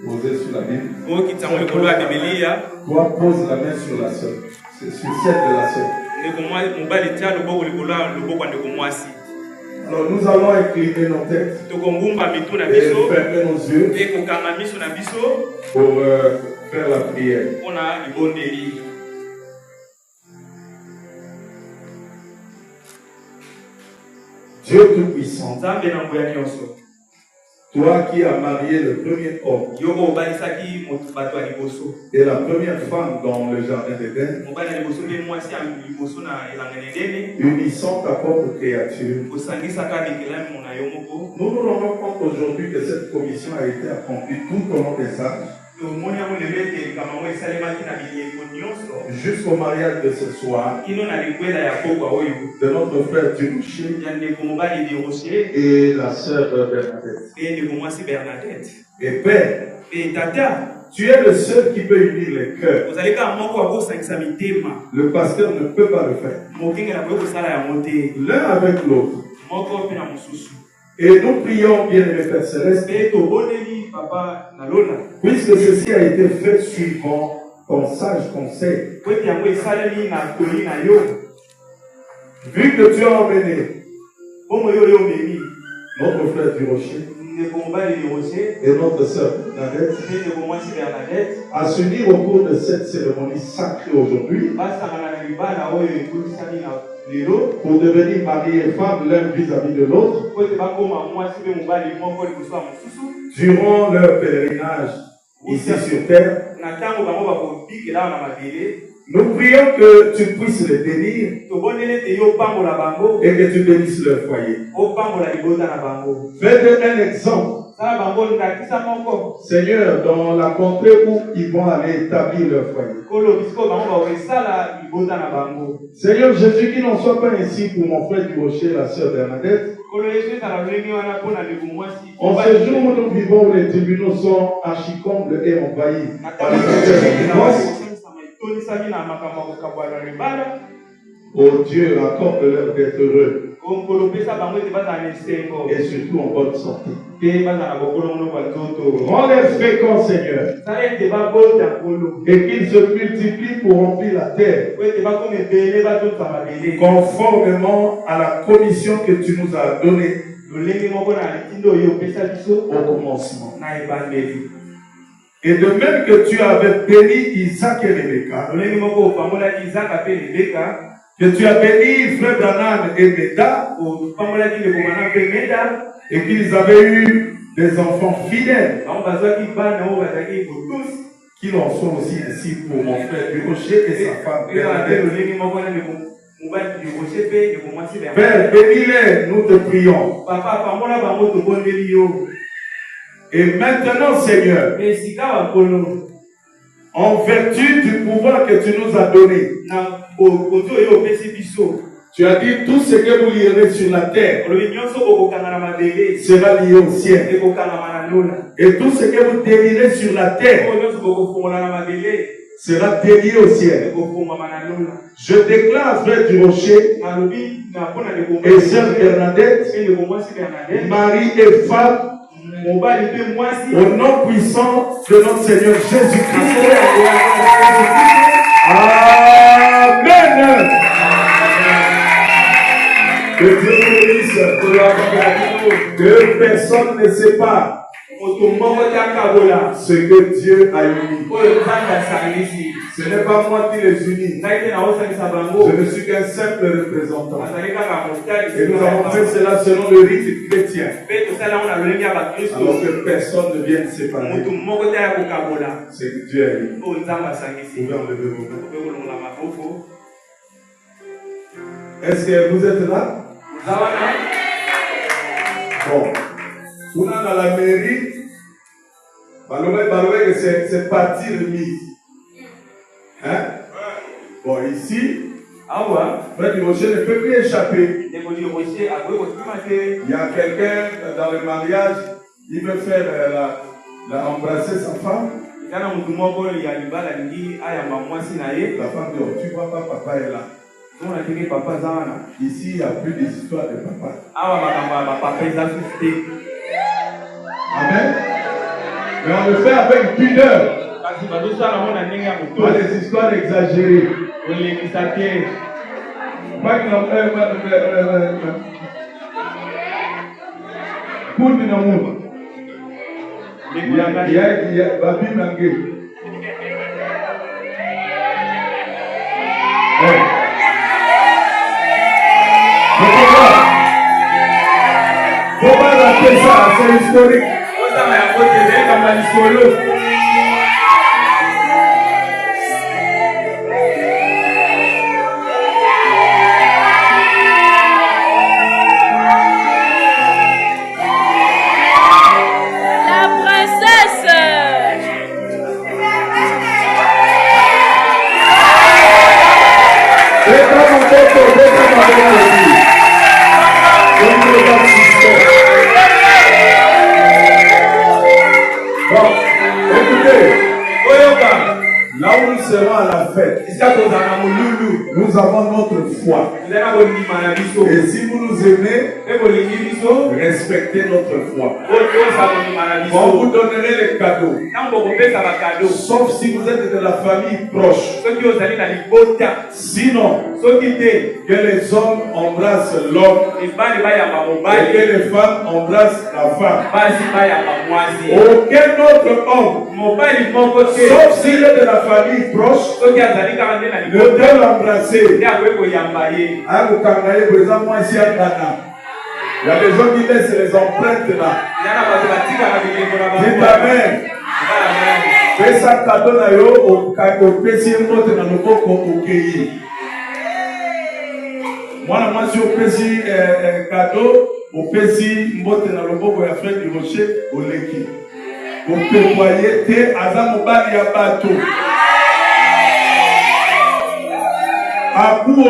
Posez sur la Bible. Toi, pose la main sur la sœur. C'est sur celle de la sœur. Alors nous allons incliner nos têtes et fermer nos yeux pour faire la prière. Dieu Tout-Puissant, toi qui as marié le premier homme et la première femme dans le jardin d'Éden, unissant ta propre créature, nous nous rendons compte aujourd'hui que cette commission a été accomplie tout au long des âges, jusqu'au mariage de ce soir de notre frère Duroucher et la sœur Bernadette. Et Père, tu es le seul qui peut unir les cœurs. Le pasteur ne peut pas le faire. L'un avec l'autre. Et nous prions, bien-aimé Père Céleste, puisque ceci a été fait suivant ton sage conseil. Vu que tu as emmené notre frère Durocher et notre sœur Bernadette à s'unir au cours de cette cérémonie sacrée aujourd'hui pour devenir mari et femme l'un vis-à-vis de l'autre durant leur pèlerinage ici sur terre. Nous prions que tu puisses les bénir et que tu bénisses leur foyer. Fais-le un exemple, Seigneur, dans la contrée où ils vont aller établir leur foyer. Seigneur Jésus, qu'il n'en soit pas ainsi pour mon frère Durocher et la sœur Bernadette. En ce jour où nous vivons, où les tribunaux sont archi-combles et envahis par les affaires. Oh Dieu, accorde-leur d'être heureux et surtout en bonne santé. Rends-les féconds, Seigneur, et qu'ils se multiplient pour remplir la terre, conformément à la commission que tu nous as donnée au commencement. Et de même que tu avais béni Isaac et Rebecca, que tu as béni frère Branham et Meda, et qu'ils avaient eu des enfants fidèles, qu'il en soit aussi ainsi pour mon frère Durocher et sa femme Bernadette. Père, bénis-les, nous te prions. Et maintenant, Seigneur, en vertu du pouvoir que tu nous as donné, tu as dit tout ce que vous lierez sur la terre sera lié au ciel. Et tout ce que vous délirez sur la terre sera délié au ciel. Je déclare, frère Durocher et sœur Bernadette, mari et femme, au nom puissant de notre Seigneur Jésus-Christ. Amen. Que Dieu vous bénisse. Que personne ne sépare ce que Dieu a uni. Ce n'est pas moi qui les unis. Je ne suis qu'un simple représentant. Et nous avons fait cela selon le rite chrétien. Alors que personne ne vienne séparer. C'est que Dieu a uni. Vous pouvez enlever vos mains. Est-ce que vous êtes là? Bon. On a dans la mairie, c'est parti remise. Hein? Bon, ici, Frère Durocher ne peut plus échapper. Il y a quelqu'un dans le mariage, il veut faire embrasser sa femme. La femme dit, oh, tu vois pas, papa est là. Ici, il n'y a plus d'histoire de papa. Amen. Mais on le fait avec pudeur. Pas des histoires exagérées. Pas que faut pas rater ça, c'est historique. La princesse. Bon, écoutez, là où nous serons à la fête, nous avons notre foi. Et si vous nous aimez, respectez notre foi. On vous donnerait les cadeaux. Sauf si vous êtes de la famille proche. Sinon, que les hommes embrassent l'homme et que les femmes embrassent la femme. Aucun autre homme, sauf s'il est de la famille proche, ne peut l'embrasser. Il y a des gens qui laissent les empreintes là. Dites amen. Fais ça cadeau na yo au pesi mbote na loboko okeyi. Moi si au pesi cadeau au pesi mbote na loboko ya frère Durocher oleki. Au pépoyer te aza mobali ya bato. Apuo.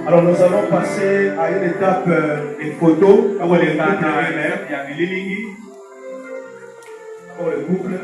Alors nous allons passer à une étape des photos. Pour le couple.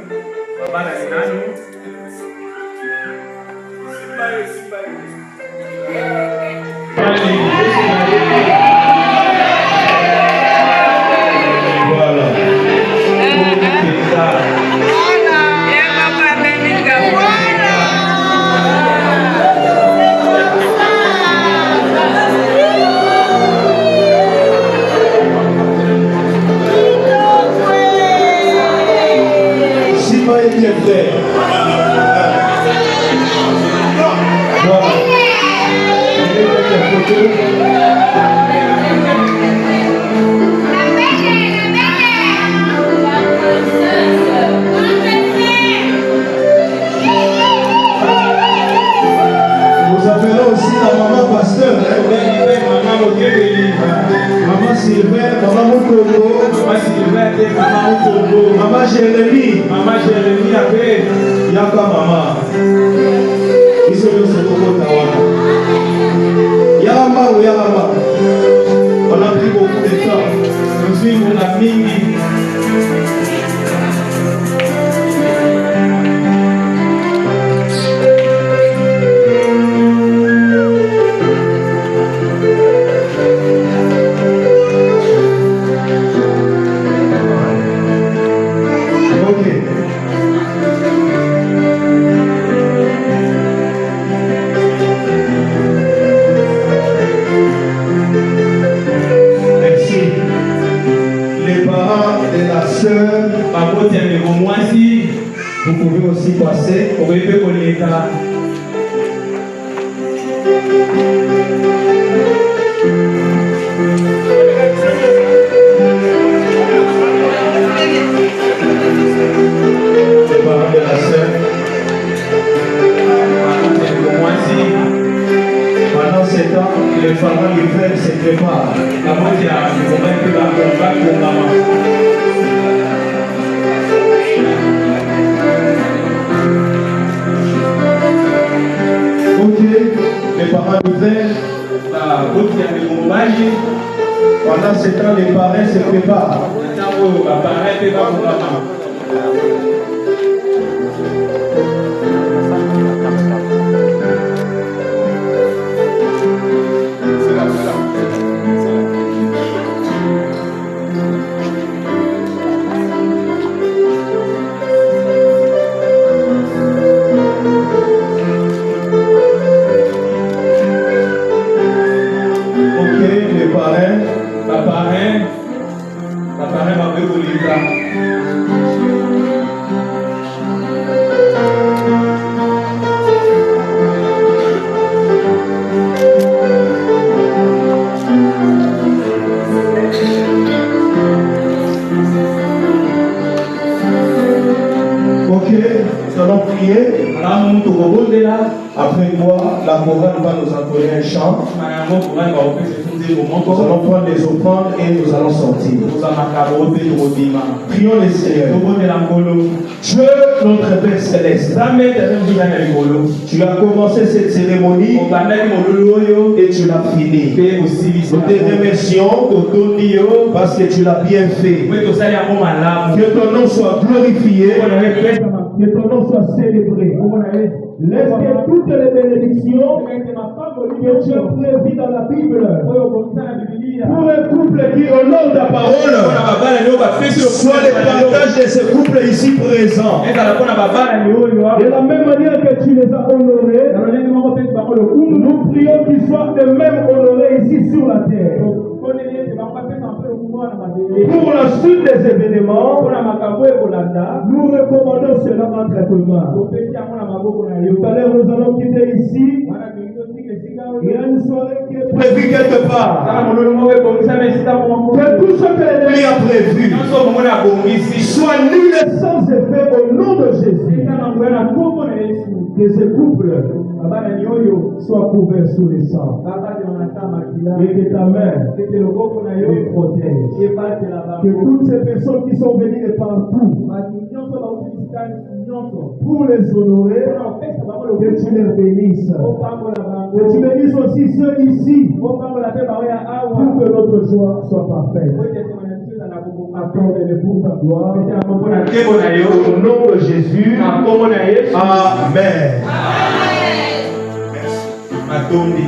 Pendant ce temps, les parents se préparent. Après quoi, la chorale va nous entonner un chant. Nous allons prendre les offrandes et nous allons sortir. Prions le Seigneur. Dieu, notre Père Céleste, tu as commencé cette cérémonie et tu l'as fini. Nous te remercions parce que tu l'as bien fait. Que ton nom soit glorifié. Que ton nom soit célébré. Laisse que toutes les bénédictions que tu as prévues dans la Bible pour un couple qui honore ta parole soit le partage de ce couple ici présent. De la même manière que tu les as honorés, nous prions qu'ils soient de même honorés ici sur la terre. Pour la suite des événements, nous recommandons cela entre tes mains. Tout à l'heure, nous allons quitter ici. Il y a une soirée qui est prévue quelque part. Que tout ce que l'ennemi a prévu soit nul et sans effet au nom de Jésus. Que ce couple soit couvert sous le sang. Et que ta main les protège. Que toutes ces personnes qui sont venues de partout pour les honorer, que tu les bénisses. Que tu bénisses aussi ceux ici pour que notre joie soit parfaite. Accorde-le pour ta gloire. Au nom de Jésus. Amen. Merci. Matondi.